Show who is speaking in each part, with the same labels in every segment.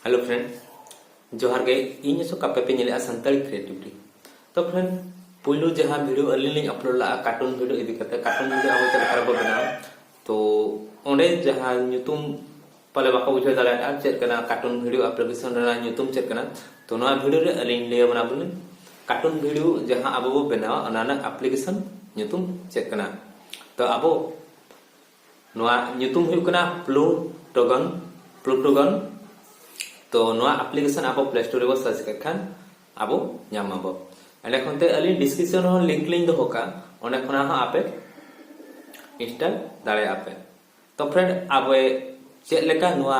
Speaker 1: hello friend जोहार गे इन सो कापे पे नेले संताली क्रिएटिविटी तो फ्रेंड पुलु जहां वीडियो अली अपलोड ला कार्टून वीडियो इदी करते कार्टून वीडियो अब चल खराब बना तो ओंडे जहां न्यूतुम पले बाको बुझे दाड़ा चेक कना कार्टून वीडियो एप्लीकेशन रे न्यूतुम चेक कना तो नवा वीडियो रे अली ले बना बोले कार्टून वीडियो जहां अब बो बनावा अनाना एप्लीकेशन न्यूतुम चेक कना तो अब नवा न्यूतुम हुई कना प्लूटोगन तो नवा एप्लीकेशन अब प्ले स्टोर रे सर्च कर खान अब नामाबो एंड खनते अली डिस्क्रिप्शन हो लिंक लिंक दो का ओने खना हा आपे इंस्टॉल दाड़े आपे तो फ्रेंड अब चेक लेका नवा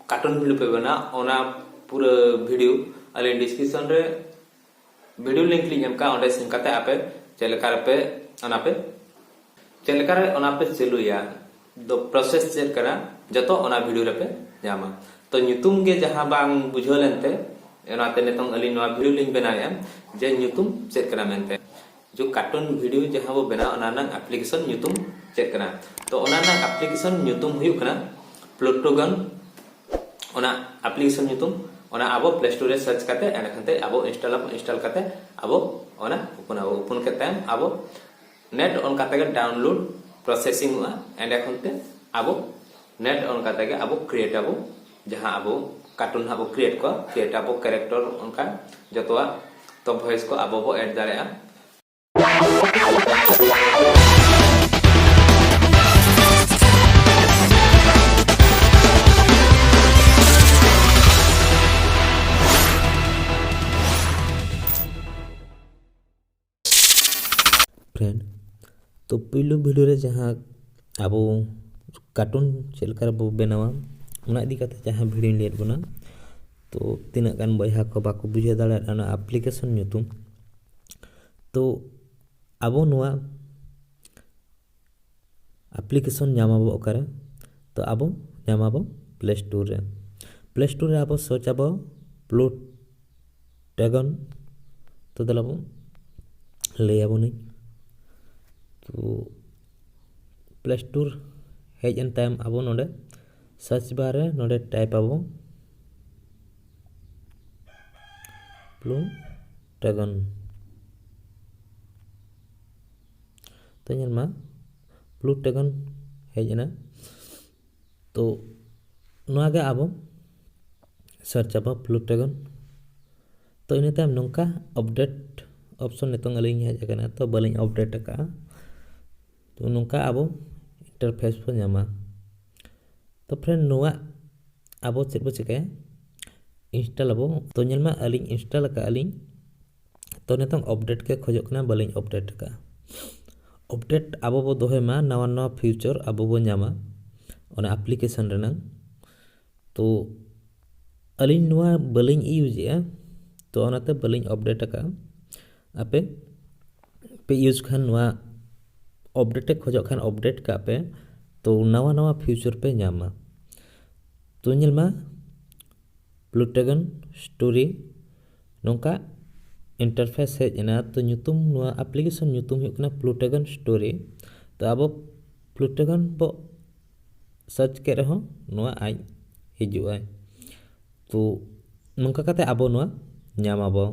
Speaker 1: कार्टून वीडियो पे बना ओना पूरा वीडियो अली डिस्क्रिप्शन रे वीडियो लिंक लिंक का ओंडे सिम काते आपे चेक लेका पे ओना पे चेक लेका रे ओना पे चलुया दो प्रोसेस चेक करा जतो ओना वीडियो रे पे जामा तो न्यूतुम के जहां बांग बुझो लेनते एनाते नेतंग अली नवा वीडियो लिंक बनाया जे न्यूतुम चेक करा मेनते जो कार्टून वीडियो जहां वो बना ओनाना एप्लीकेशन न्यूतुम चेक करा तो ओनाना एप्लीकेशन न्यूतुम हुयु कना प्लूटोगन ओना एप्लीकेशन न्यूतुम ओना आबो प्ले स्टोर रे सर्च करते एना खनते आबो इंस्टॉल करते आबो ओना ओपन करते आबो नेट ऑन करते डाउनलोड प्रोसेसिंग हुआ एंड खनते आबो नेट ऑन करते आबो क्रिएट आबो जहां अब कार्टून अब क्रिएट अब कैरेक्टर उनका जतवा तो वॉइस को अब ऐड दाड़े
Speaker 2: फ्रेंड तो पहलू वीडियो रे जहां अब कार्टून चलकर अब बनावा उना इदी करते जहां वीडियो लेट बना तो तीना गान बयहा को बाको बुझे दाड़ा ना एप्लीकेशन न्यूतुम तो अब नवा एप्लीकेशन नामाबो ओकारे तो अब नामाबो प्ले स्टोर रे अब सर्च अब प्लूटोगन तो दलाबो ले आबो नहीं तो play store hedge N time अब नोडे सर्च बार रे नोडे टाइप आबो प्लूटोगन तो नेलमा प्लूटोगन हेजना तो नोआ गे आबो सर्च आबो प्लूटोगन तो इन टाइम नोंका अपडेट ऑप्शन नितंग अलिंग हेज कना तो बलिंग अपडेट का तो नोंका आबो इंटरफेस पर नामा तो फ्रेंड नोआ अब चेक बो चिकाया इंस्टॉल अब तो नेलमा अलिंग इंस्टॉल का अलिंग तो नितंग अपडेट के खोजक ना बलिंग अपडेट का अपडेट अब बो दोहेमा नवा नवा फ्यूचर अब बो नामा ओना एप्लीकेशन रेना तो अलिंग नोआ बलिंग यूज या तो ओनाते बलिंग अपडेट का आपे पे यूज खान नोआ अपडेट खोजक खान अपडेट का पे तो नवा नवा फ्यूचर पे नामा तो नेलमा प्लूटोगन स्टोरी नोंका इंटरफेस हेजना तो न्यूतुम नोआ एप्लीकेशन न्यूतुम हुकना प्लूटोगन स्टोरी तो अब प्लूटोगन बो सर्च के रहो नोआ आई हिजुआ तो नोंका कते अब नोआ नामाबो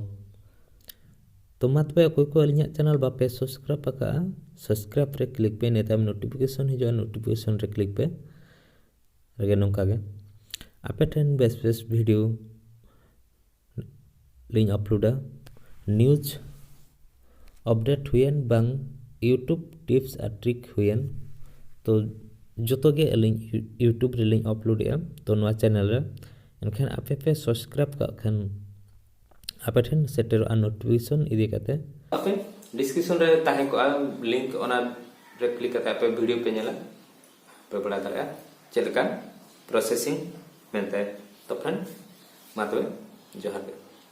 Speaker 2: तो मतबे कोई को अलिया चैनल बापे सब्सक्राइब का सब्सक्राइब रे क्लिक पे नेता नोटिफिकेशन हिजुआ नोटिफिकेशन रे क्लिक पे रगे नोंका गे आपे ठेन बेस वीडियो लिंक अपलोडा न्यूज अपडेट हुएन बांग यूट्यूब टिप्स और ट्रिक हुएन तो जोतो गे लिंक यूट्यूब रे लिंक अपलोड या तो नवा चैनल रे एनखान आपे पे सब्सक्राइब का खान आपे ठेन सेटर नोटिफिकेशन इदी करते
Speaker 1: आपे डिस्क्रिप्शन रे ताहे को लिंक ओना रे क्लिक करते आपे वीडियो पे नेला पे बड़ा दाड़ा चलका प्रोसेसिंग मेनते तो फ्रेंड मातबे जोहार